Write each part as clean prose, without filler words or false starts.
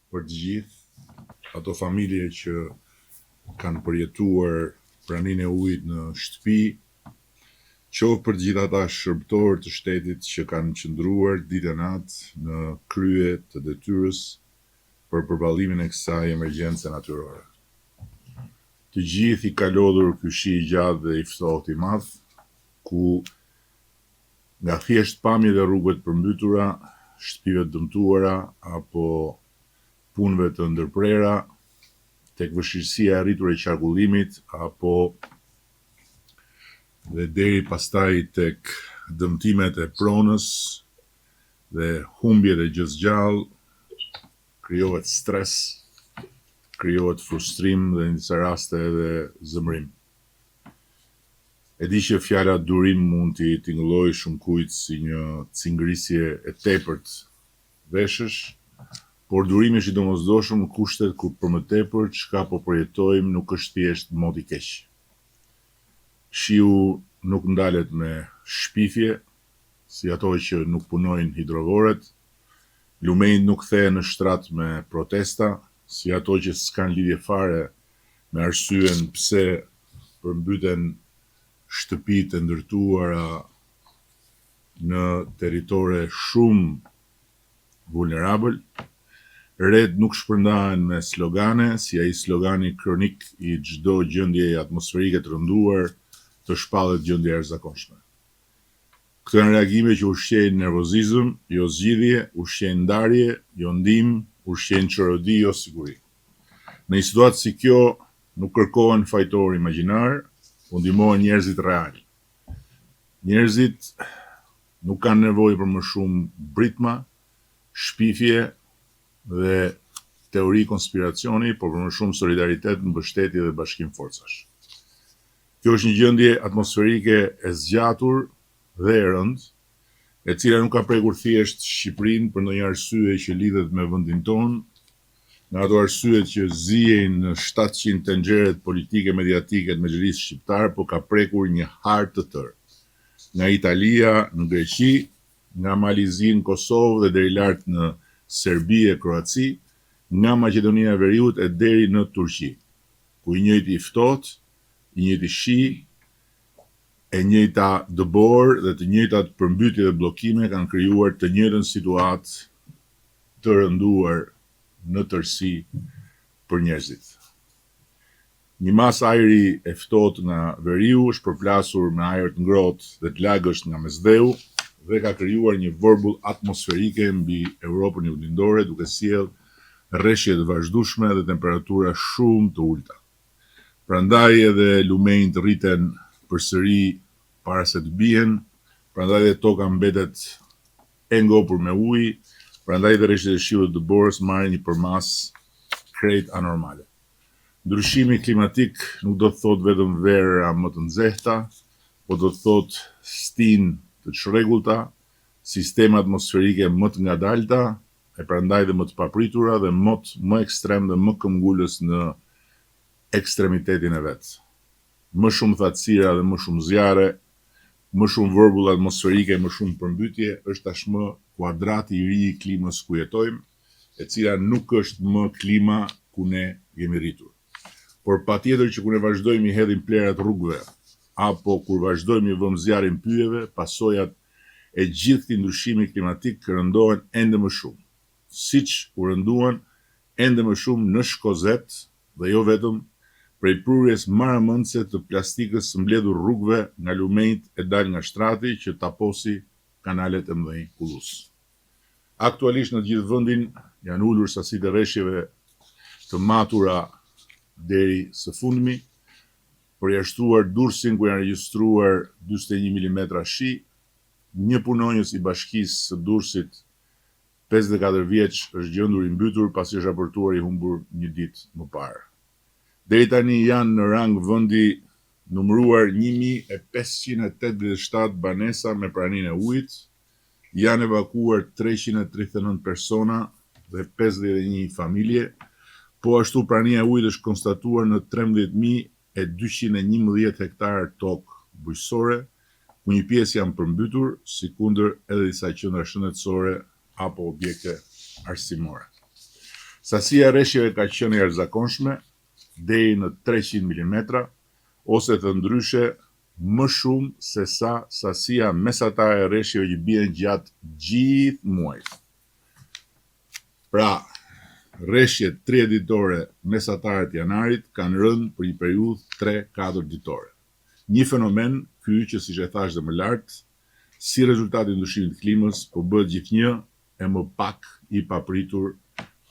për të gjithë ato familje që kanë përjetuar praninë e ujit në shtëpi, qoftë për të gjithë ata shërbëtorë të shtetit që kanë qëndruar ditë e natë në krye të detyrës për përballimin e kësaj emergjence natyrore. Të gjithë i ka lodhur ky shi i gjatë dhe i ftohtë i madh, ku nga thjesht pamje dhe rrugët përmbytura, shtëpive të dëmtuara apo punëve të ndërprera, tek vështirësia e arritur e qarkullimit apo dhe deri pastaj tek dëmtimet e pronës dhe humbjet e gjysgjallë, krijohet stres, krijohet frustrim dhe në disa raste edhe zemrim. E di që fjala durim mund t'i tingëllojë shumë kujt si një cingërisje e tepërt veshësh, por durimi është i domosdoshëm në kushtet ku për më tepër çka po përjetojmë nuk është thjesht mod i keq. Shiu nuk ndalet me shpifje, si ato që nuk punojnë hidrovorët, lumejt nuk kthehen në shtrat me protesta, si ato që s'kan lidhje fare me arsyen pse përmbyten shtëpitë e ndërtuara në territore shumë vulnerabël. Red nuk shpërndahen me slogane, si ai slogani kronik i çdo gjendje atmosferike të rënduar, të shpallet gjendje jashtëzakonshme. Këto janë reagime që ushqejnë nervozizëm, jo zgjidhje, ushqejnë ndarje, jo ndihmë, ushqejnë çorodi, jo siguri. Në një situatë si kjo, nuk kërkohen fajtor imagjinar, u ndihmohen njerëzit real. Njerëzit nuk kanë nevojë për më shumë britma, shpifje dhe teori konspiracioni, por për më shumë solidaritet, mbështetje dhe bashkim forcash. Kjo është një gjendje atmosferike e zgjatur dhe e rëndë, e cila nuk ka prekur thjesht Shqipërinë për ndonjë arsye që lidhet me vendin tonë, nga ato arsyet që zihen në 700 tenxheret politike mediatike të Mexhelisë shqiptare, por ka prekur një hartë të tërë. Nga Italia në Greqi, nga Malizi në Kosovë dhe deri lart në Serbi e Kroaci, nga Maqedonia e Veriut e deri në Turqi, ku i njëjti i ftohtë, i njëjti shi, e njëjta dëbor dhe të njëjtat përmbytje dhe bllokime kanë krijuar të njëjtën situatë të rënduar në tërësi për njerëzit. Një mas ajri e ftohtë nga veriu është përplasur me ajër të ngrohtë dhe të lagësht nga mesdheu dhe ka krijuar një vorbull atmosferike mbi Europën Juglindore, duke sjellë rreshje të vazhdueshme dhe temperatura shumë të ulta. Prandaj edhe lumenjtë rriten përsëri para se të bien, prandaj edhe toka mbetet e ngopur me ujë, prandaj dhe rreshtet e shiut të dëborës marrin një përmasë krejt anormale. Ndryshimi klimatik nuk do të thotë vetëm vera më të nxehta, por do të thotë stinë të çrregullta, sisteme atmosferike më të ngadalta, e prandaj dhe më të papritura dhe më ekstrem dhe më këmbgulës në ekstremitetin e vet. Më shumë thatësira dhe më shumë zjarre, më shumë vorbull atmosferike, më shumë përmbytje, është tashmë kuadrati i ri i klimës ku jetojmë, e cila nuk është më klima ku ne jemi rritur. Por patjetër që kur ne vazhdojmë i hedhim plerat rrugëve, apo kur vazhdojmë i vëmë zjarrin pyjeve, pasojat e gjithë këtij ndryshimi klimatik rëndohen ende më shumë, siç u rënduan ende më shumë në Shkozet dhe jo vetëm prej prurjes maramëndse të plastikës së mbledhur rrugëve nga lumenjt e dal nga shtrati që taposi kanalet e mëdhenj kullues. Aktualisht në të gjithë vendin janë ulur sasitë e rreshjeve të matura deri së fundmi, përjashtruar Durrësin ku janë regjistruar 41 mm shi, një punonjës i bashkisë së Durrësit 54 vjeç është gjendur i mbytur pasi është raportuar i humbur një ditë më parë. Deri tani janë në rang vendi numëruar 1587 banesa me praninë e ujit, janë evakuuar 339 persona dhe 51 familje, po ashtu prania e ujit është konstatuar në 13.211 hektar tokë bujqësore, ku një pjesë janë përmbytur, sikundër edhe disa qendra shëndetësore apo objekte arsimore. Sasia e rreshjeve ka qenë e jashtëzakonshme deri në 300 mm ose të ndryshe më shumë se sa sasia mesatare e rreshjeve që bien gjatë gjithë muajit. Pra, rreshjet 30 ditore mesatare të janarit kanë rënë për një periudhë 3-4 ditore. Një fenomen ky që siç e thash dhe më lart, si rezultati i ndryshimit të klimës, po bëhet gjithnjë e më pak i papritur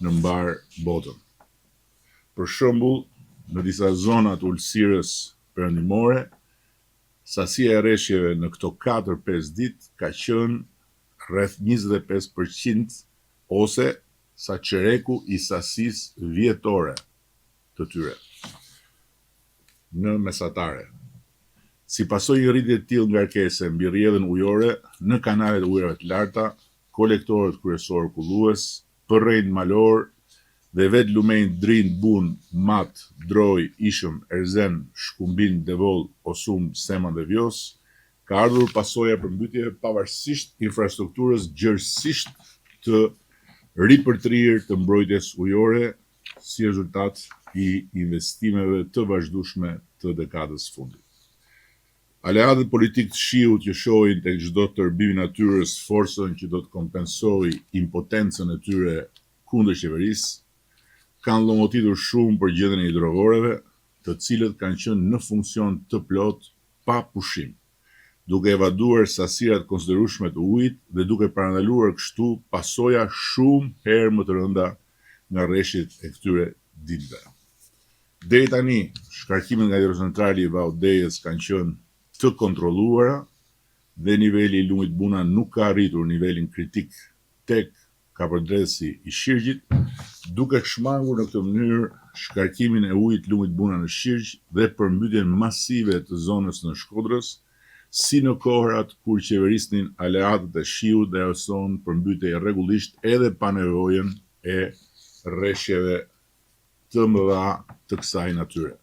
në mbar botën. Për shembull, në disa zona të ulësirës perëndimore, sasia e rreshjeve në këto 4-5 ditë ka qenë rreth 25% ose sa çereku i sasisë vjetore të tyre në mesatare. Si pasojë një rritje të tillë ngarkese mbi rrjedhën ujore në kanalet e ujërave të larta, kolektorët kryesor kullues, përrejnë malor dhe vetë lumenjt Drin, Bun, Mat, Droj, Ishëm, Erzen, Shkumbin, Devoll, Osum, Seman dhe Vjos, ka ardhur pasoja përmbytjeve pavarësisht infrastrukturës gjërësisht të ripërtrirë të mbrojtjes ujore si rezultat i investimeve të vazhdueshme të dekadës fundit. Aleatët politikë të shiut që shohin tek çdo tërbim i natyrës forcën që do të kompensojë impotencën e tyre kundër qeverisë, kanë llomotitur shumë për gjendjen e hidrovoreve, të cilët kanë qenë në funksion të plot pa pushim, duke evaduar sasirat konsiderueshme të ujit dhe duke parandaluar kështu pasoja shumë herë më të rënda nga rreshtit e këtyre ditëve. Deri tani, shkarkimet nga hidrocentrali i Vaudejës kanë qenë të kontrolluara dhe niveli i lumit Buna nuk ka arritur nivelin kritik tek kapërdresi i Shirgjit, duke shmangur në këtë mënyrë shkarkimin e ujit lumit Buna në Shirgj dhe përmbytjen masive të zonës në Shkodrës, si në kohërat kur qeverisnin aleatët e shiut dhe arson përmbytje rregullisht edhe pa nevojën e rreshjeve të mëdha të kësaj natyre.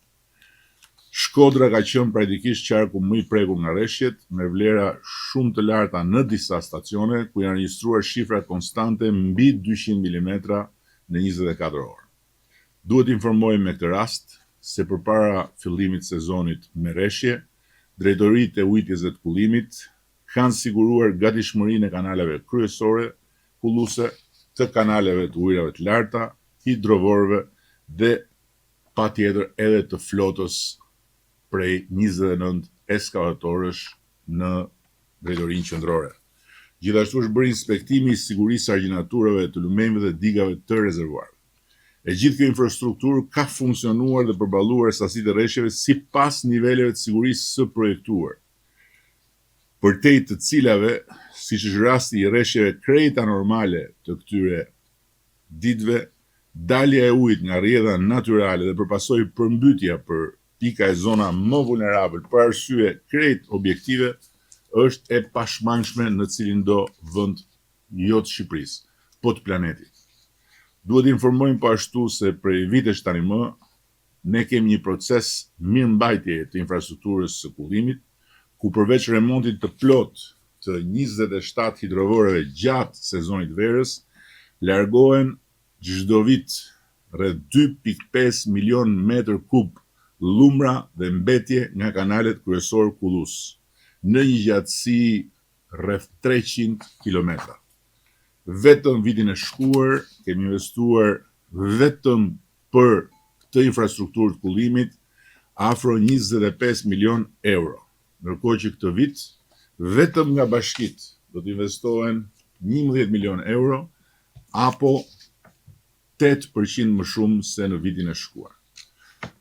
Shkodra ka qenë praktikisht qarku më i prekur nga rreshjet, me vlera shumë të larta në disa stacione, ku janë regjistruar shifra konstante mbi 200 mm në 24 orë. Duhet informojmë me këtë rast se përpara fillimit të sezonit me rreshje, drejtoritë e ujitjes dhe të kullimit kanë siguruar gatishmërinë e kanaleve kryesore, kulluese, të kanaleve të ujërave të larta, hidrovorëve dhe patjetër edhe të flotës prej 29 ekskavatorësh në drejtorinë qendrore. Gjithashtu është bërë inspektimi i sigurisë argjinaturave të lumenjve dhe digave të rezervuarëve. E gjithë kjo infrastrukturë ka funksionuar dhe përballuar sasitë e rreshjeve sipas niveleve të sigurisë së projektuar, përtej të cilave, siç është rasti i rreshjeve krejt anormale të këtyre ditëve, dalja e ujit nga rrjedha natyrale dhe përpasoj përmbytja për pika e zona më vulnerabël për arsye krejt objektive është e pashmangshme në cilin do vend jo të Shqipërisë, po të planetit. Duhet informojmë po ashtu se prej vitesh tani më ne kemi një proces mirëmbajtjeje të infrastrukturës së kullimit, ku përveç remontit të plot të 27 hidrovoreve gjatë sezonit verës, largohen çdo vit rreth 2.5 milion metër kub lumra dhe mbetje nga kanalet kryesor kullues, në një gjatësi rreth 300 kilometra. Vetëm vitin e shkuar kemi investuar vetëm për këtë infrastrukturë të kullimit afro 25 milion euro, ndërkohë që këtë vit vetëm nga bashkitë do të investohen 11 milion euro apo 8% më shumë se në vitin e shkuar.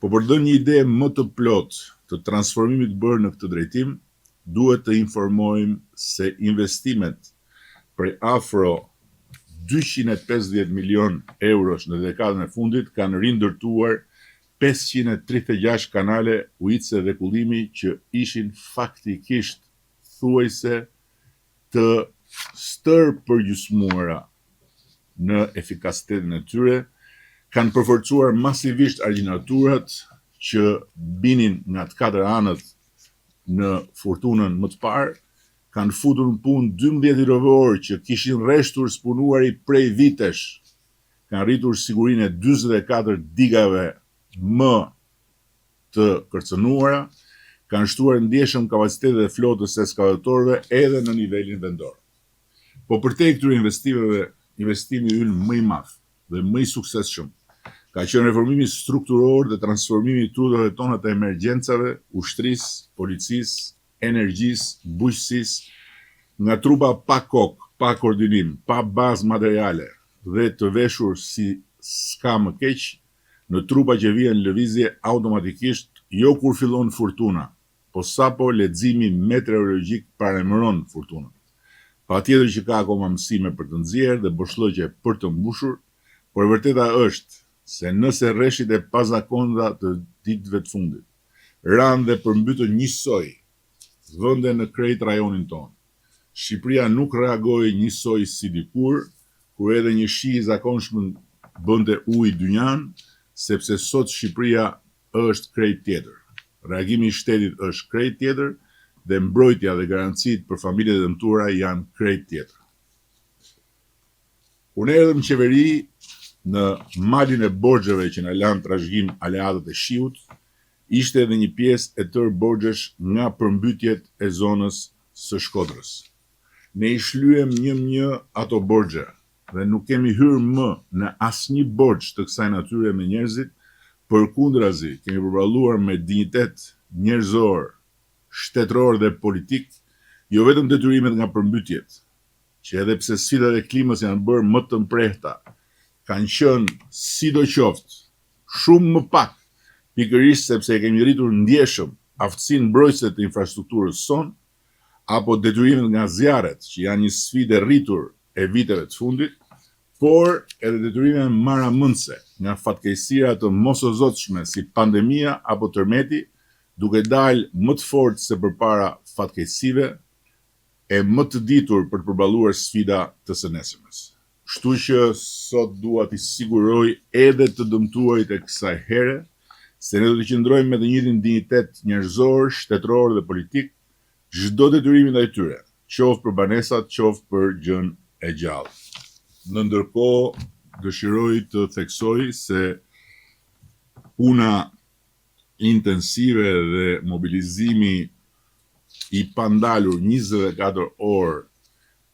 Po për të dhënë një ide më të plot të transformimit bërë në këtë drejtim, duhet të informojmë se investimet për afro 250 milion eurosh në dekadën e fundit kanë rindërtuar 536 kanale ujitse dhe kullimi që ishin faktikisht thuajse të stërpërgjysmuara në efikasitetin e tyre, kanë përforcuar masivisht argjinaturat që binin nga të katër anët në furtunën më të parë, kanë futur në punë 12 hidrovorë që kishin rreshtur spunuari prej vitesh kanë rritur sigurinë e 44 digave më të kërcënuara, kanë shtuar ndjeshëm kapacitetet e flotës së eskavatorëve edhe në nivelin vendor. Po përtej këtyre investimeve, investimi ynë më i madh dhe më i suksesshëm ka qenë reformimi strukturor dhe transformimi i trutave tona të emergjencave, ushtrisë, policisë, energjisë, bujqësisë, nga trupa pa kokë, pa koordinim, pa bazë materiale dhe të veshur si s'ka më keq, në trupa që vijnë lëvizje automatikisht, jo kur fillon furtuna, po sapo leximi meteorologjik paremëron furtunën. Patjetër që ka akoma mësime për të nxjerrë dhe boshllëqe për të mbushur, por e vërteta është se nëse rreshtit e pazakonta të ditëve të fundit ranë dhe përmbytën njësoj vende në krejt rajonin tonë, Shqipëria nuk reagoi njësoj si dikur, kur edhe një shi i zakonshëm bënte ujë dynjan, sepse sot Shqipëria është krejt tjetër. Reagimi i shtetit është krejt tjetër dhe mbrojtja dhe garancitë për familjet e dëmtuara janë krejt tjetër. Unë erdhëm në qeveri në malin e borxheve që na lanë trashëgim aleatët e shiut, ishte edhe një pjesë e tërë borxhesh nga përmbytjet e zonës së Shkodrës. Ne i shlyem një ato borxhe dhe nuk kemi hyrë më në asnjë borxh të kësaj natyre me njerëzit, përkundrazi kemi përballuar me dinjitet njerëzor, shtetëror dhe politik, jo vetëm detyrimet nga përmbytjet, që edhe pse sfidat e klimës janë bërë më të mprehta, kanë qenë sidoqoftë shumë më pak, pikërisht sepse e kemi rritur ndjeshëm aftësinë mbrojtëse të infrastrukturës sonë, apo detyrimet nga zjarret, që janë një sfidë e rritur e viteve të fundit, por edhe detyrime maramëndse nga fatkeqësira të mosozotshme si pandemia apo tërmeti, duke dalë më të fortë se përpara fatkeqësive e më të ditur për të përballuar sfida të së nesërmes. Kështu që sot dua t'i siguroj edhe të dëmtuarit e kësaj here, se ne do të qëndrojmë me të njëjtin dinjitet njerëzor, shtetëror dhe politik, çdo detyrim ndaj tyre, qoftë për banesat, qoftë për gjën e gjallë. Në ndërkohë, dëshiroj të theksoj se puna intensive dhe mobilizimi i pandalur 24 orë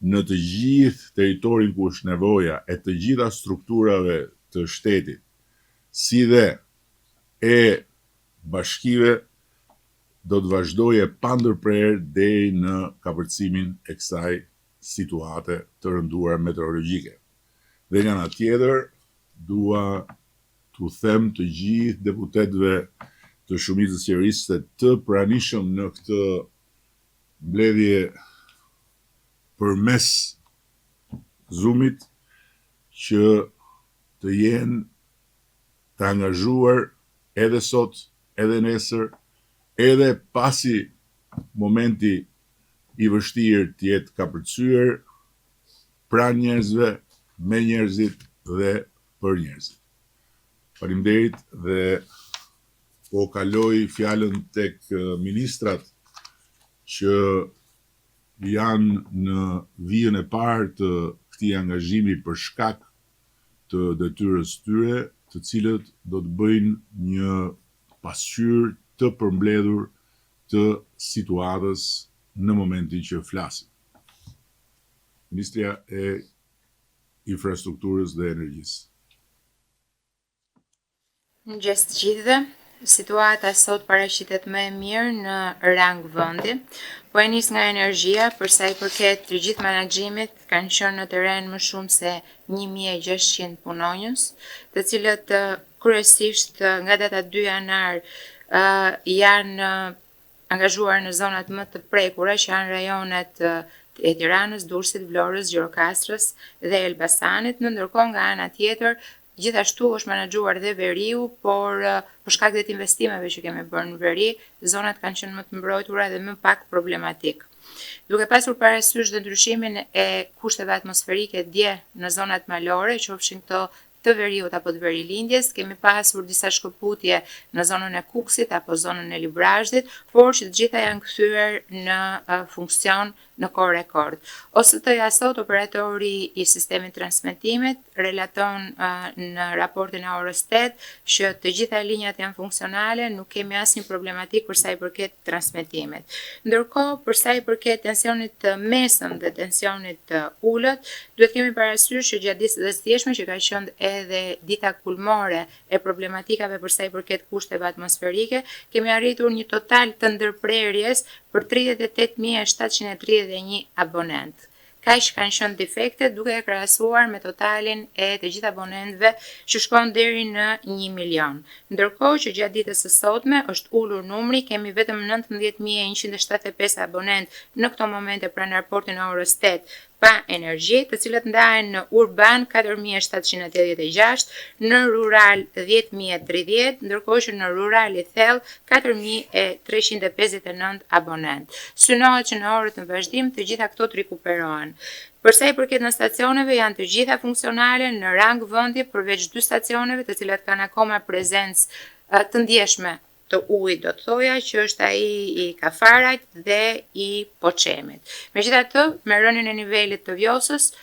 në të gjithë territorin ku është nevoja e të gjitha strukturave të shtetit, si dhe e bashkive, do të vazhdoje pa ndërprerje deri në kapërcimin e kësaj situate të rënduar meteorologjike. Dhe nga ana tjetër, dua t'u them të gjithë deputetëve të shumicës qeverisë të pranishëm në këtë mbledhje përmes Zoomit që të jenë të angazhuar edhe sot, edhe nesër, edhe pasi momenti i vështirë të jetë kapërcyer pranë njerëzve, me njerëzit dhe për njerëzit. Faleminderit dhe po kaloj fjalën tek ministrat që janë në vijën e parë të këtij angazhimi për shkak të detyrës tyre, të cilët do të bëjnë një pasqyrë të përmbledhur të situatës në momentin që flasim. Ministria e Infrastrukturës dhe Energjisë. Mëngjes të gjithëve. Situata sot paraqitet më e mirë në rang vendi, po e nis nga energjia, për sa i përket të gjithë menaxhimit, kanë qenë në terren më shumë se 1600 punonjës, të cilët kryesisht nga data 2 janar janë angazhuar në zonat më të prekura, që janë rajonet e Tiranës, Durrësit, Vlorës, Gjirokastrës dhe Elbasanit, në ndërkohë nga ana tjetër gjithashtu është menaxhuar dhe veriu, por për shkak të investimeve që kemi bërë në veri, zonat kanë qenë më të mbrojtura dhe më pak problematik. Duke pasur parasysh dhe ndryshimin e kushteve atmosferike dje në zonat malore, qofshin këto të veriut apo të verilindjes, kemi pasur disa shkëputje në zonën e Kuksit apo zonën e Librazhdit, por që të gjitha janë kthyer në funksion në kohë rekord. OST-ja sot, operatori i sistemit transmetimit, relaton në raportin e orës 8 që të gjitha linjat janë funksionale, nuk kemi asnjë problematik për sa i përket transmetimit. Ndërkohë, për sa i përket tensionit të mesëm dhe tensionit të ulët, duhet kemi parasysh që gjatë ditës së djeshme që ka qenë edhe dita kulmore e problematikave për sa i përket kushteve atmosferike, kemi arritur një total të ndërprerjes për 38.731 abonent. Kaq kanë qenë defektet duke e krahasuar me totalin e të gjithë abonentëve që shkon deri në 1 milion. Ndërkohë që gjatë ditës së sotme është ulur numri, kemi vetëm 19.175 abonent në këto momente pranë raportin e orës 8 pa energji, të cilët ndahen në urban 4.786, në rural 10.030, ndërkohë që në rural i thellë 4.359 abonent. Synohet që në orët në vazhdim të gjitha këto të rikuperohen. Për sa i përket në stacioneve, janë të gjitha funksionale në rang vendi përveç 2 stacioneve të cilat kanë akoma prezencë të ndjeshme të ujit, do të thoja që është ai i Kafarajt dhe i Poçemit. Megjithatë, me rënien e nivelit të Vjosës,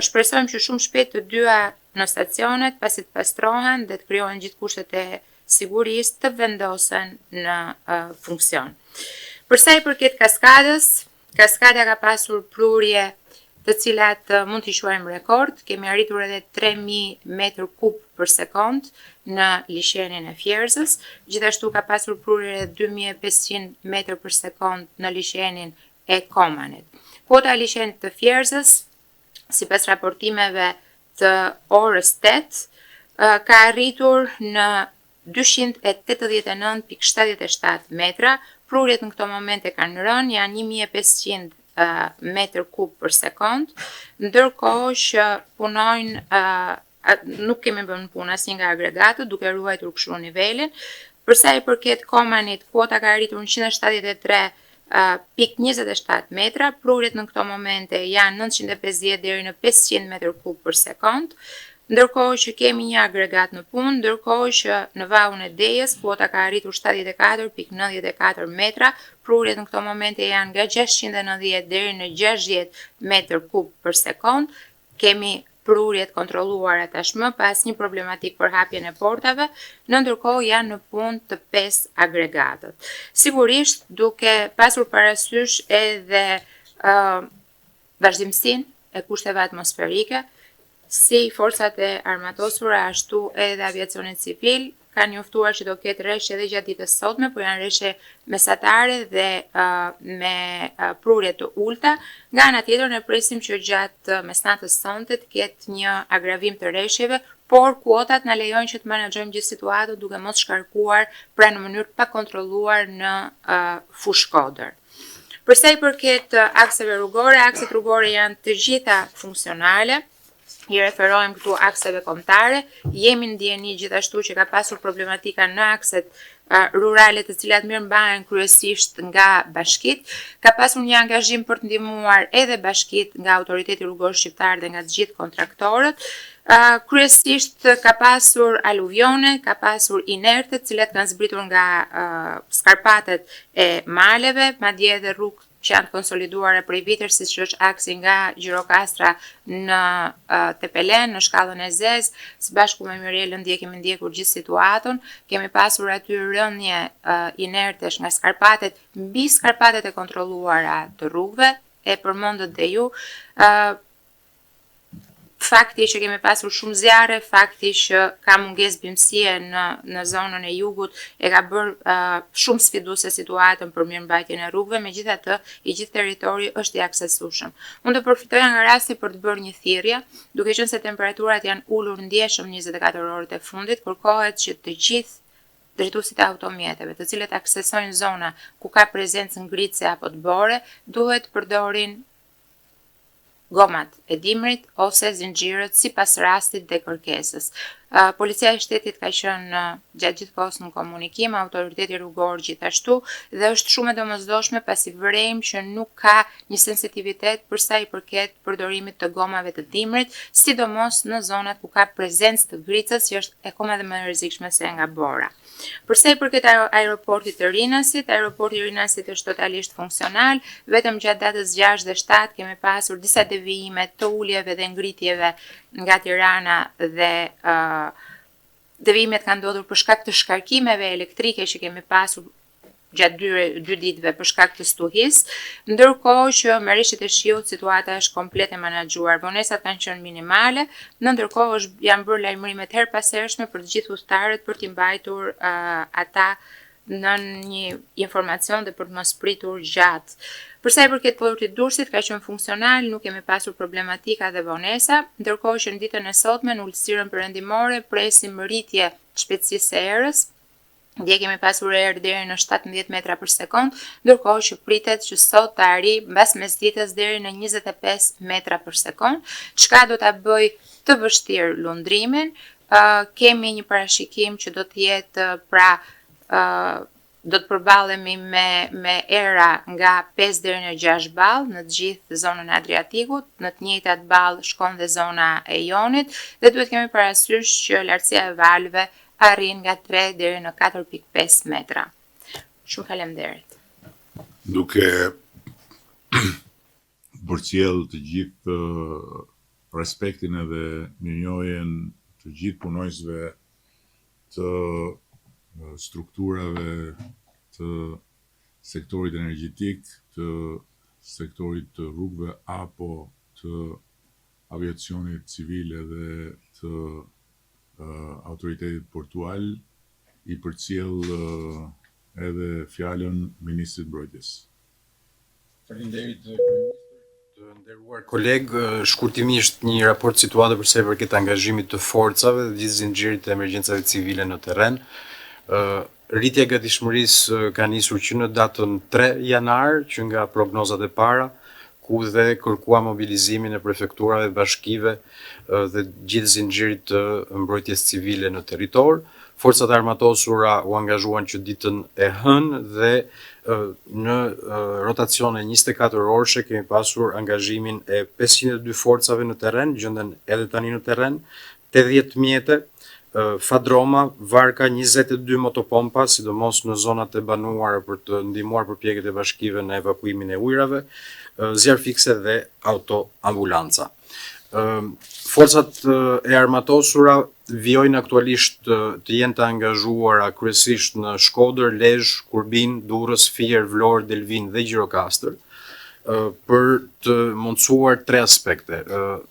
shpresojmë që shumë shpejt të dyja në stacionet, pasi të pastrohen dhe të krijohen gjithë kushtet e sigurisë, të vendosen në funksion. Për sa i përket kaskadës, kaskada ka pasur prurje të cilat mund t'i quajmë rekord, kemi arritur edhe 3.000 metër kub për sekond në liçenin e Fierzës, gjithashtu ka pasur prurje 2.500 metër për sekond në liçenin e Komanit. Kuota e liçenit të Fierzës, sipas raportimeve të orës 8, ka arritur në 289.77 metra, prurjet në këto momente kanë rënë, janë 1.500 metër kub për sekond, ndërkohë që punojnë, nuk kemi bën punë asnjë nga agregatët, duke ruajtur kështu nivelin. Për sa i përket Komanit, kuota ka arritur në 173.27 metra, prurjet në këto momente janë 950 deri në 500 metër kub për sekond, ndërkohë që kemi një agregat në punë, ndërkohë që në vallën e Dejës kuota ka arritur 74.94 metra, prurjet në këto momente janë nga 690 deri në 60 metër kub për sekond. Kemi prurjet kontrolluara tashmë pa asnjë problematik për hapjen e portave, ndërkohë janë në punë të 5 agregatët. Sigurisht, duke pasur parasysh edhe vazhdimsinë e kushteve atmosferike, si forcat e armatosura, ashtu edhe aviacionit civil, kanë njoftuar që do ketë rreshtje edhe gjatë ditës sotme, por janë rreshtje mesatare dhe me prurje të ulta. Nga ana tjetër, ne presim që gjatë mesnatës sonte të ketë një agravim të rreshtjeve, por kuotat na lejojnë që të menaxhojmë gjithë situatën duke mos shkarkuar pra në mënyrë të pakontrolluar në fushkodër. Për sa i përket akseve rrugore, akset rrugore janë të gjitha funksionale. I referojmë këtu akseve kombëtare, jemi në ndjeni gjithashtu që ka pasur problematika në akset rurale të cilat mirëmbahen kryesisht nga bashkit, ka pasur një angazhim për të ndihmuar edhe bashkit nga autoriteti rrugor shqiptar dhe nga të gjithë kontraktorët. Kryesisht ka pasur aluvione, ka pasur inerte të cilat kanë zbritur nga skarpatet e maleve, madje edhe rrugë që janë konsoliduara prej vitesh, siç është aksi nga Gjirokastra në Tepelen, në shkallën e Zez, së bashku me Mirelën kemi ndjekur gjithë situatën, kemi pasur aty rënje inertesh nga skarpatet mbi skarpatet e kontrolluara të rrugëve, e përmendët dhe ju. Fakti që kemi pasur shumë zjarre, fakti që ka mungesë bimësie në zonën e jugut e ka bërë shumë sfiduese situatën për mirëmbajtjen e rrugëve, megjithatë i gjithë territori është i aksesueshëm. Unë do përfitoja nga rasti për të bërë një thirrje, duke qenë se temperaturat janë ulur ndjeshëm 24 orët e fundit, kërkohet që të gjithë drejtuesit e automjeteve, të cilët aksesojnë zona ku ka prezencë ngritëse apo të bore, duhet përdorin gomat e dimrit ose zinxhirët sipas rastit dhe kërkesës. Policia e shtetit ka qenë gjatë gjithë kohës në komunikim, autoriteti rrugor gjithashtu, dhe është shumë e domosdoshme pasi vërejmë që nuk ka një sensitivitet për sa i përket përdorimit të gomave të dimrit, sidomos në zonat ku ka prezencë të gricës, që është akoma dhe më e rrezikshme se nga bora. Përsa i përket aeroportit të Rinasit, aeroporti i Rinasit është totalisht funksional, vetëm gjatë datës 6 dhe 7 kemi pasur disa devijime të uljeve dhe ngritjeve nga Tirana dhe devijimet kanë ndodhur për shkak të shkarkimeve elektrike që kemi pasur gjatë dy ditëve për shkak të stuhis, ndërkohë që me rishit e shiut situata është komplet e menaxhuar. Vonesat kanë qenë minimale, ndërkohë janë bërë lajmërimet her pas hershme për të gjithë udhëtarët për t'i mbajtur ata në një informacion dhe për të mos pritur gjatë. Përsa i përket portit Durrësit ka qenë funksional, nuk kemi pasur problematika dhe vonesa, ndërkohë që në ditën e sotme në ulësirën perëndimore presim rritje shpejtësisë së erës. Dje kemi pasur erë deri në 17 metra për sekond, ndërkohë që pritet që sot të arrijë mbas mesditës deri në 25 metra për sekond, çka do ta bëj të vështirë lundrimin. Kemi një parashikim që do të jetë do të përballemi me era nga 5 deri në 6 ballë në të gjithë zonën e Adriatikut, në të njëjtat ballë shkon dhe zona e Jonit, dhe duhet kemi parasysh që lartësia e valëve arrin nga 3 deri në 4.5 metra. Shumë faleminderit. Duke përcjell të gjithë respektin edhe mirënjohjen të gjithë punojësve të strukturave të sektorit energjetik, të sektorit të rrugëve apo të aviacionit civil edhe të autoritetit portual, i përcjell edhe fjalën Ministrit Mbrojtjes. Faleminderit të nderuar koleg, shkurtimisht një raport situate për sa i përket angazhimit të forcave dhe gjithë zinxhirit të emergjencave civile në terren. Rritja e gatishmërisë ka nisur që në datën 3 janar, që nga prognozat e para, ku dhe kërkua mobilizimin e prefekturave, bashkive dhe gjithë zinxhirit të mbrojtjes civile në territor. Forcat armatosura u angazhuan që ditën e hënë dhe në rotacione 24 orëshe kemi pasur angazhimin e 502 forcave në terren, gjenden edhe tani në terren, 80 mjete, fadroma, varka, 22 motopompa, sidomos në zonat e banuara për të ndihmuar përpjekjet e bashkive në evakuimin e ujrave, zjarr fikse dhe autoambulanca. Forcat e armatosura vijojnë aktualisht të jenë të angazhuara kryesisht në Shkodër, Lezhë, Kurbin, Durrës, Fier, Vlorë, Delvin dhe Gjirokastër, për të mundësuar 3 aspekte.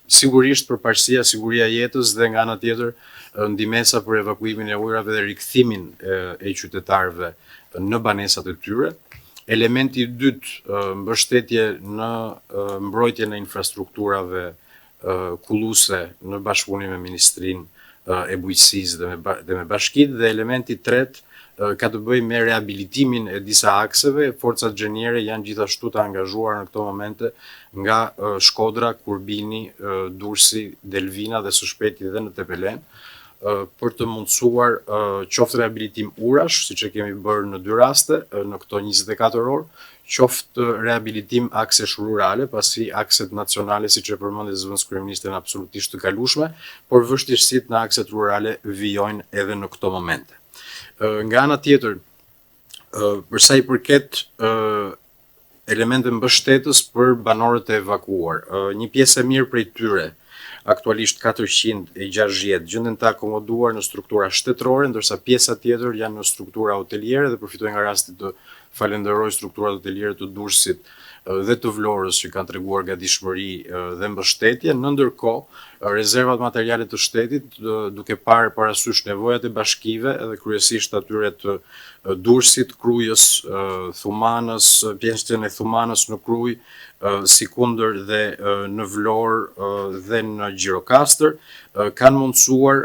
Sigurisht përparësia, siguria e jetës dhe nga ana tjetër ndihmesa për evakuimin e ujrave dhe rikthimin e qytetarëve në banesat e tyre. Elementi i dytë, mbështetje në mbrojtjen e infrastrukturave kulluese në bashkëpunim me Ministrinë e Bujqësisë dhe me bashkitë, dhe elementi i tretë ka të bëjë me rehabilitimin e disa akseve. Forcat xheniere janë gjithashtu të angazhuar në këto momente nga Shkodra, Kurbini, Durrësi, Delvina dhe së shpejti dhe në Tepelen, për të mundësuar qoftë rehabilitim urash, siç e kemi bërë në 2 raste në këto 24 orë, qoftë rehabilitim aksesh rurale, pasi akset nacionale, siç e përmendi zëvendës kryeministri, janë absolutisht të kalueshme, por vështirësitë në akset rurale vijojnë edhe në këto momente. Nga ana tjetër, për sa i përket elemente mbështetës për banorët e evakuar, një pjesë e mirë prej tyre, aktualisht 460, gjenden të akomoduar në struktura shtetërore, ndërsa pjesa tjetër janë në struktura hoteliere, dhe përfitoj nga rasti të falenderoj strukturat hoteliere të Durrësit dhe të Vlorës që kanë treguar gatishmëri dhe mbështetje. Në ndërkohë, rezervat materiale të shtetit, duke parë parasysh nevojat e bashkive edhe kryesisht atyre të Durrësit, Krujës, Thumanës, pjesën e Thumanës në Krujë, Sikundër dhe në Vlorë dhe në Gjirokastër, kanë mundësuar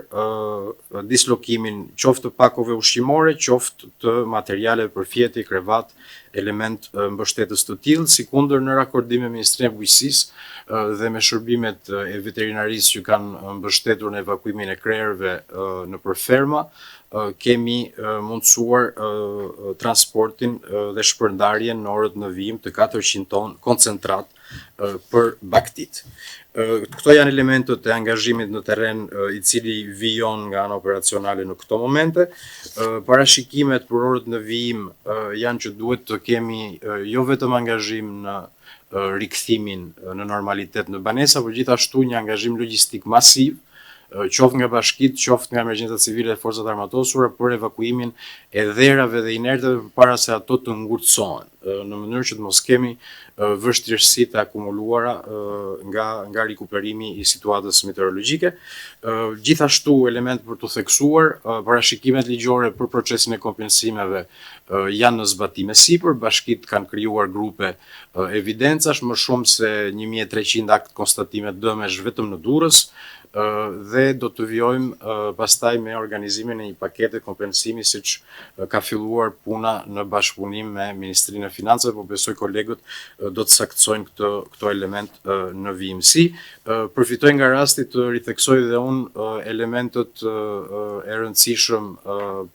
dislokimin qoftë të pakove ushqimore, qoftë të materiale për fjeti, krevat, element mbështetës të tillë, si sikundër në rakordim me Ministrinë e Bujqësisë dhe me shërbimet e veterinarisë që kanë mbështetur në evakuimin e krerëve nëpër ferma, kemi mundësuar transportin dhe shpërndarjen në orët në vijim të 400 ton koncentrat për baktit. Këto janë elementët e angazhimit në terren i cili vijon nga ana operacionale në këto momente. Parashikimet për orët në vijim janë që duhet të kemi jo vetëm angazhim në rikthimin në normalitet në banesa, por gjithashtu një angazhim logjistik masiv, qoftë nga bashkitë, qoftë nga emergjencat civile dhe forcat armatosura për evakuimin e dherave dhe inerteve përpara se ato të ngurtësohen, në mënyrë që të mos kemi vështirësitë akumuluara nga rikuperimi i situatës meteorologjike. Gjithashtu element për të theksuar, parashikimet ligjore për procesin e kompensimeve janë në zbatim e sipër, bashkitë kanë krijuar grupe evidencash, më shumë se 1300 akt konstatime dëmesh vetëm në Durrës, dhe do të vjojmë pastaj me organizimin e një pakete kompensimi siç ka filluar puna në bashkëpunim me Ministrinë e Financave, por besoj kolegët do të saktsojnë këto element në vijimsi. Përfitoj nga rasti të ritheksoj dhe unë elementët e rëndësishëm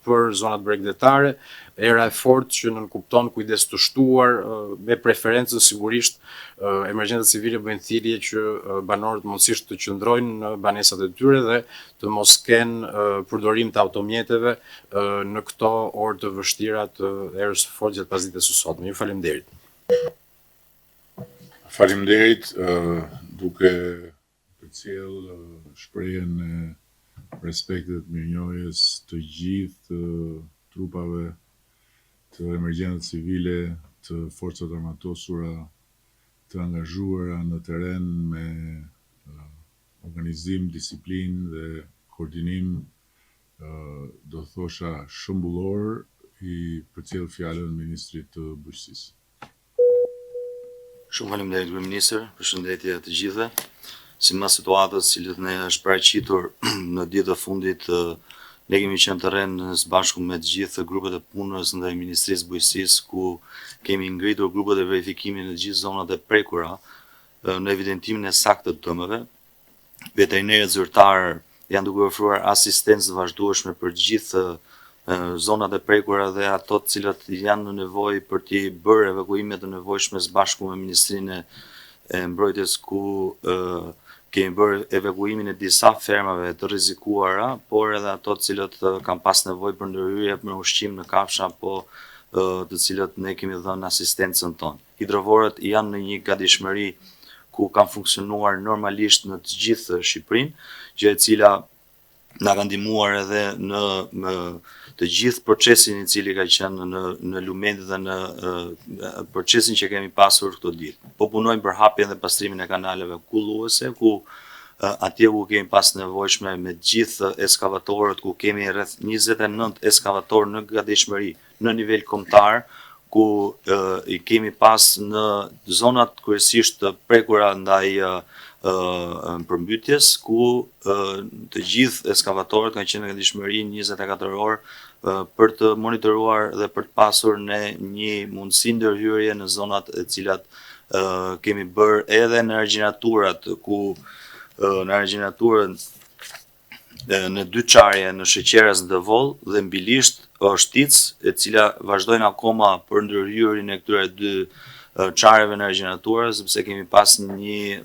për zonat bregdetare, era e fortë që nënkupton kujdes të shtuar, me preferencë sigurisht emergjencat civile bëjnë thirrje që banorët mundësisht të qëndrojnë në banesat e tyre dhe të mos kenë përdorim të automjeteve në këto orë të vështira të erës së fortë gjatë pasdites së sotme. Ju faleminderit. Faleminderit, duke përcjell shprehjen e respektit dhe mirënjohjes të gjithë trupave të emergjencat civile, të forcat armatosura, të angazhuara në terren me organizim, disiplinë dhe koordinim, do thosha shëmbullor, i përcjell fjalën Ministrit të Bujqësisë. Shumë faleminderit Kryeministër, përshëndetje të gjithëve. Sipas situatës cilët ne është paraqitur në ditët e fundit, ne kemi qenë në terren së bashku me të gjithë grupet e punës ndaj Ministrisë së Bujqësisë, ku kemi ngritur grupet e verifikimit në gjithë zonat e prekura në evidentimin e saktë të dëmeve. Veterinarët zyrtarë janë duke ofruar asistencë vazhdueshme për gjithë zonat e prekura dhe ato të cilat janë në nevojë për të bërë evakuimet të nevojshme së bashku me Ministrinë e Mbrojtjes, ku kemi bërë evakuimin e disa fermave të rrezikuara, por edhe ato të cilët kanë pas nevojë për ndërhyrje me ushqim në kafsha, të cilët ne kemi dhënë asistencën tonë. Hidrovorët janë në një gatishmëri ku kanë funksionuar normalisht në të gjithë Shqipërinë, gjë e cila na ka ndihmuar edhe në të gjithë procesin i cili ka qenë në lumenjtë dhe në procesin që kemi pasur këto ditë. Po punojmë për hapjen dhe pastrimin e kanaleve kulluese, ku atje ku kemi pas nevojshme me gjithë eskavatorët, ku kemi rreth 29 eskavatorë në gatishmëri në nivel kombëtar, ku i kemi pas në zonat kryesisht të prekura ndaj përmbytjes, ku të gjithë eskavatorët kanë qenë në gatishmëri 24 orë për të monitoruar dhe për të pasur ne një mundësi ndërhyrje në zonat e cilat kemi bërë edhe në argjinaturat, ku në argjinaturën në dy qarje në Sheqeras në Devoll dhe mbilisht Shtic, e cila vazhdojnë akoma për ndërhyrjen e këtyre dy qareve në argjinaturë, sepse kemi pas një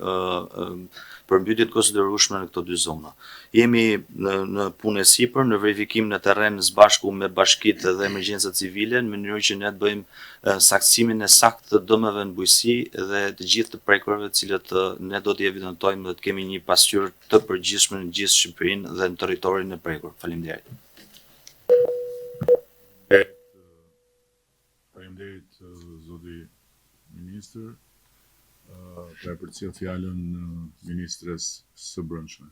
përmbytje të konsiderueshme në këto dy zona. Jemi në punë e sipër, në verifikim në terren së bashku me bashkitë dhe emergjencat civile, në mënyrë që ne të bëjmë saktësimin e saktë të dëmeve në bujqësi dhe të gjithë të prekurave të cilët ne do t'i evidentojmë dhe të kemi një pasqyrë të përgjithshme në gjithë Shqipërinë dhe në territorin e prekur. Faleminderit. Faleminderit zoti Ministër, për përcjell fjalën Ministres së Brendshme.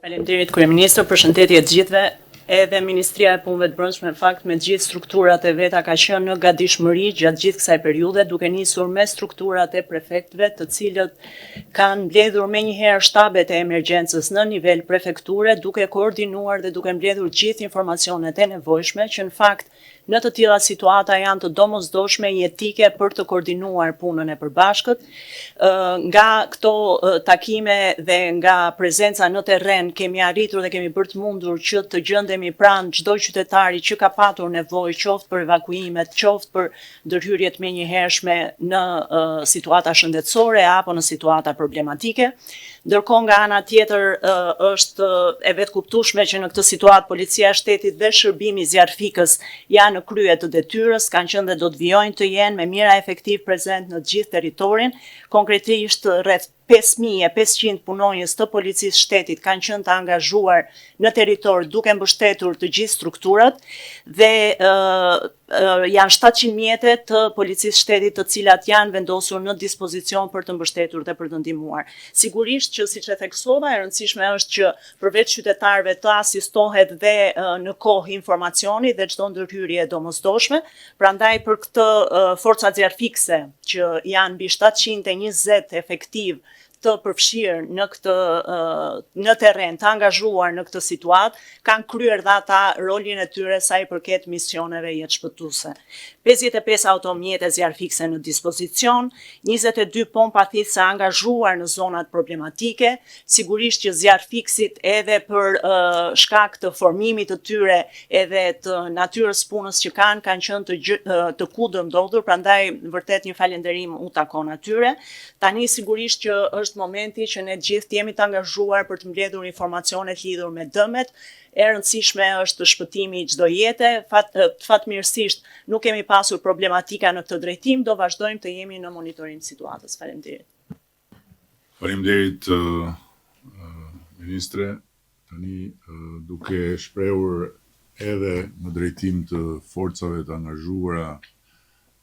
Faleminderit Kryeministër, përshëndetje të gjithëve. edhe Ministria e Punëve të Brendshme në fakt me gjithë strukturat e veta ka qenë në gatishmëri gjatë gjithë kësaj periudhe, duke nisur me strukturat e prefektëve, të cilët kanë mbledhur menjëherë shtabet e emergjencës në nivel prefekture, duke koordinuar dhe duke mbledhur gjithë informacionet e nevojshme që në fakt në të tilla situata janë të domosdoshme jetike për të koordinuar punën e përbashkët. Nga këto takime dhe nga prezenca në terren kemi arritur dhe kemi bërë të mundur që të gjendemi pranë çdo qytetari që ka patur nevojë qoftë për evakuimet, qoftë për ndërhyrjet menjëhershme në situata shëndetësore apo në situata problematike. Ndërkohë nga ana tjetër është e vetkuptueshme që në këtë situatë Policia e Shtetit dhe Shërbimi Zjarfikës janë në krye të detyrës, kanë qenë dhe do të vijojnë të jenë me mira efektiv prezent në të gjithë territorin, konkretisht rreth 5500 punonjës të Policisë Shtetit kanë qenë të angazhuar në territor duke mbështetur të gjithë strukturat dhe janë 700 mjete të Policisë Shtetit të cilat janë vendosur në dispozicion për të mbështetur dhe për të ndihmuar. Sigurisht që siç e theksova, e rëndësishme është që përveç qytetarëve të asistohet dhe në kohë informacioni dhe çdo ndërhyrje e domosdoshme, prandaj për këtë forcat zjarfikse që janë mbi 720 efektiv të përfshirë në terren, të angazhuar në këtë situatë, kanë kryer dhe ata rolin e tyre sa i përket misioneve jetëshpëtuese. 55 automjete zjarfikse në dispozicion, 22 pompa thithëse angazhuar në zonat problematike, sigurisht që zjarfiksit edhe për shkak të formimit të tyre edhe të natyrës punës që kanë qenë të kudërmdodhur, prandaj vërtet një falënderim u takon atyre. Tani sigurisht që është momenti që ne gjithë jemi të angazhuar për të mbledhur informacionet lidhur me dëmet. E rëndësishme është shpëtimi i çdo jete. Fatmirësisht nuk kemi pasur problematika në këtë drejtim, do vazhdojmë të jemi në monitorim të situatës. Faleminderit. Faleminderit ministre. Tani duke shprehur edhe në drejtim të forcave të angazhuara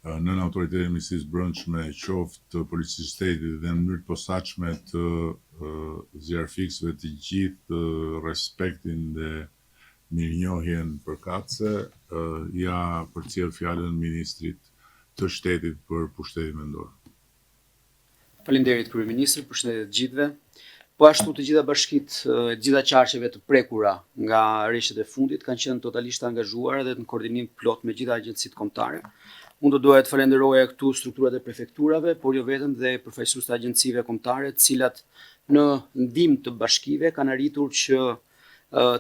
nën autoritetin e Ministrisë Brendshme, qoftë të Policisë Shtetit dhe në mënyrë të posaçme të zjarfiksëve të gjithë respektin dhe mirënjohjen përkatëse, ja përcjell fjalën ministrit të shtetit për pushtetin mendor. Faleminderit kryeministër, përshëndetje të gjithëve. Po ashtu të gjitha bashkitë, të gjitha qarqeve të prekura nga rreshtet e fundit kanë qenë totalisht angazhuara dhe në koordinim plot me gjitha agjencitë kombëtare. Unë do doja të falenderoja këtu strukturat e prefekturave, por jo vetëm dhe përfaqësues të agjencive kombëtare, të cilat në ndihmë të bashkive kanë arritur që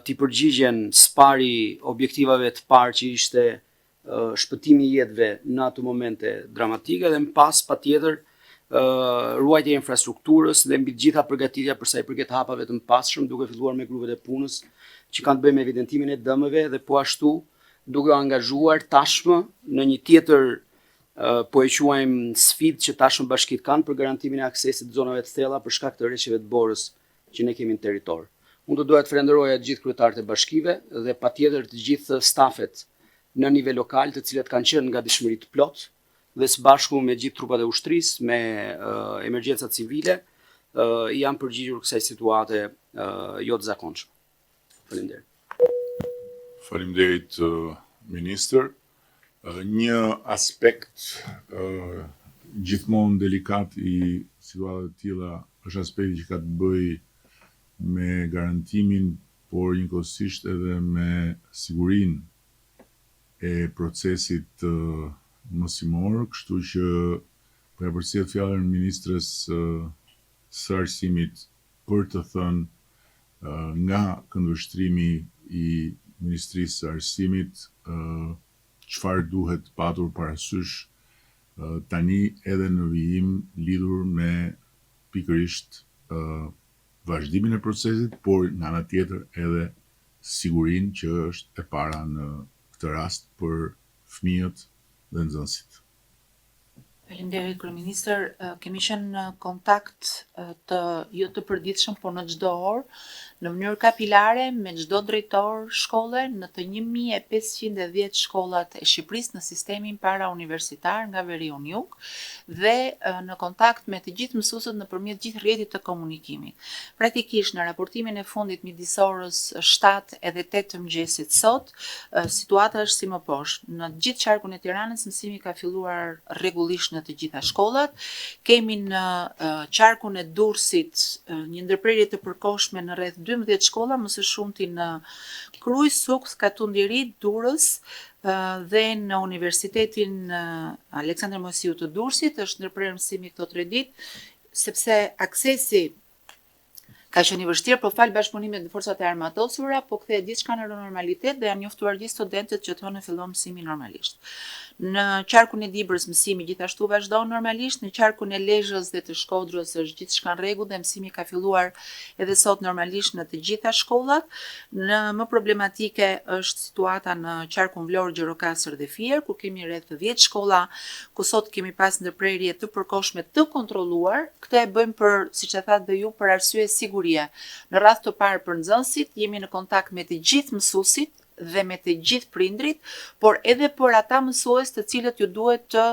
t'i përgjigjen spari objektivave të parë që ishte shpëtimi i jetëve në ato momente dramatike dhe më pas patjetër ruajtja e infrastrukturës dhe mbi gjitha përgatitja për sa i përket hapave të mëpasshëm, duke filluar me grupet e punës që kanë të bëjnë me evidentimin e dëmeve dhe po ashtu duke u angazhuar tashmë në një tjetër po e quajmë sfidë që tashmë bashkitë kanë për garantimin e aksesit të zonave të thella për shkak të rreshjeve të borës që ne kemi në territor. Unë do doja të falenderoja të gjithë kryetarët e bashkive dhe patjetër të gjithë stafet në nivel lokal, të cilët kanë qenë nga dëshmëri të plot dhe së bashku me gjithë trupat e ushtrisë, me emergjencat civile, janë përgjigjur kësaj situate jo të zakonshme. Faleminderit. Faleminderit ministër. Një aspekt gjithmonë delikat i situatave të tilla është aspekti që ka të bëjë me garantimin, por njëkohësisht edhe me sigurinë e procesit mësimor, kështu që po ja përcjell fjalën ministres së arsimit për të thënë nga këndvështrimi i Ministrisë së Arsimit çfarë duhet patur parasysh tani edhe në vijim lidhur me pikërisht vazhdimin e procesit, por nga ana tjetër edhe sigurinë që është e para në këtë rast për fëmijët dhe nxënësit. Faleminderit kryeministër. Kemi qenë në kontakt të jo të përditshëm, por në çdo orë, në mënyrë kapilare me çdo drejtor shkolle në të 1510 shkollat e Shqipërisë në sistemin parauniversitar nga Veriun Jug dhe në kontakt me të gjithë mësuesët nëpërmjet gjithë rrjetit të komunikimit. Praktikisht në raportimin e fundit midis orës 7 edhe 8 të mëngjesit sot, situata është si më poshtë. Në gjithë qarkun e Tiranës mësimi ka filluar rregullisht në të gjitha shkollat. Kemi në qarkun e Durrësit një ndërprerje të përkohshme në rreth 12 shkolla, më së shumti në Krujë, Suks, Katundiri, Durrës dhe në Universitetin Aleksandër Mosiu të Durrësit është ndërprerë mësimi këto 3 ditë, sepse aksesi ka qenë i vështirë, por fal bashkëpunimit në forcat e armatosura, po kthehet gjithçka në normalitet dhe janë njoftuar gjithë studentët që të hënë fillon mësimi normalisht. Në qarkun e Dibrës mësimi gjithashtu vazhdon normalisht, në qarkun e Lezhës dhe të Shkodrës është gjithçka në rregull dhe mësimi ka filluar edhe sot normalisht në të gjitha shkollat. Në më problematike është situata në qarkun Vlorë, Gjirokastër dhe Fier, ku kemi rreth 10 shkolla ku sot kemi pas ndërprerje të përkohshme të kontrolluar. Këtë e bëjmë për, siç e thatë dhe ju, për arsye sigurie. Në radh të parë për nxënësit jemi në kontakt me të gjithë mësuesit dhe me të gjithë prindrit, por edhe për ata mësues të cilët ju duhet të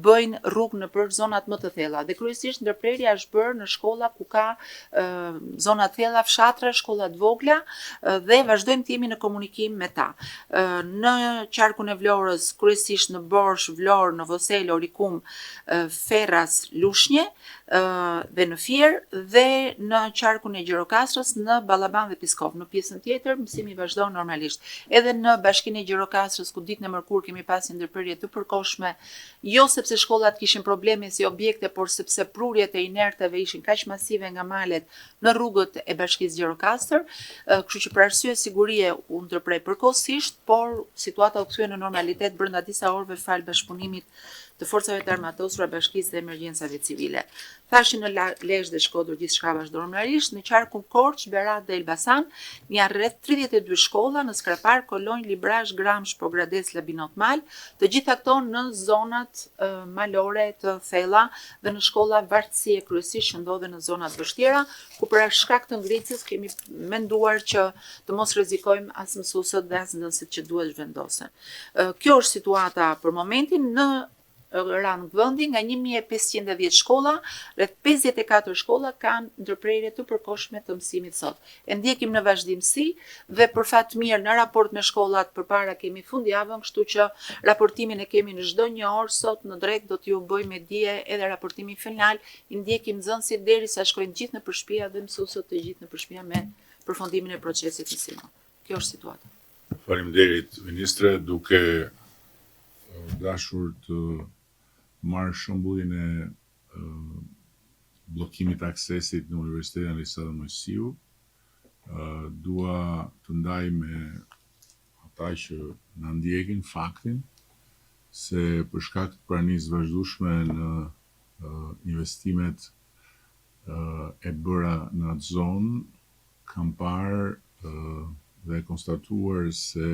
bëjnë rrugë nëpër zonat më të thella. Dhe kryesisht ndërprerja është bërë në shkolla ku ka zona të thella, fshatra, shkolla të vogla dhe vazhdojmë të jemi në komunikim me ta. Në qarkun e Vlorës, kryesisht në Borsh, Vlorë, Novosel, Orikum, Ferras, Lushnje dhe në Fier, dhe në qarkun e Gjirokastrës në Ballaban dhe Piskov. Në pjesën tjetër mësimi vazhdon normalisht. Edhe në bashkinë e Gjirokastrës, ku ditën e mërkurë kemi pasur ndërprerje të përkohshme, jo sepse shkollat kishin probleme si objekte, por sepse prurjet e inerteve ishin kaq masive nga malet në rrugët e bashkisë Gjirokastër, kështu që për arsye sigurie u ndërprej përkohësisht, por situata u kthye në normalitet brenda disa orëve fal bashkëpunimit të forcave të armatosura, bashkisë dhe emergjencave civile. Thashin në Lezhë dhe Shkodër gjithçka vazhdon normalisht, në qarkun Korç, Berat dhe Elbasan janë rreth 32 shkolla në Skrapar, Kolonjë, Librazh, Gramsh, Pogrades, Labinot Mal, të gjitha këto në zonat malore të thella dhe në shkolla vartësie kryesisht që ndodhen në zonat vështira, ku për shkak të ngritjes kemi menduar që të mos rrezikojmë as mësuesët dhe as nxënësit që duhet zhvendosen. Kjo është situata për momentin. Në rang vendi nga 1510 shkolla, rreth 54 shkolla kanë ndërprerje të përkohshme të mësimit sot. E ndjekim në vazhdimsi dhe për fat të mirë në raport me shkollat përpara kemi fundjavën, kështu që raportimin e kemi në çdo një orë sot në drejt do t'ju bëjmë dije edhe raportimin final, i ndjekim nxënësit derisa shkojnë gjithë në shtëpi dhe mësuesët të gjithë në shtëpi me përfundimin e procesit mësimor. Kjo është situata. Faleminderit ministre, duke dashur të marrë shembullin e bllokimit të aksesit në Universitetin Aleksandër Mosiu, dua të ndaj me ata që na ndjekin faktin se për shkak të pranisë vazhdueshme në investimet e bëra në atë zonë, kam parë dhe konstatuar se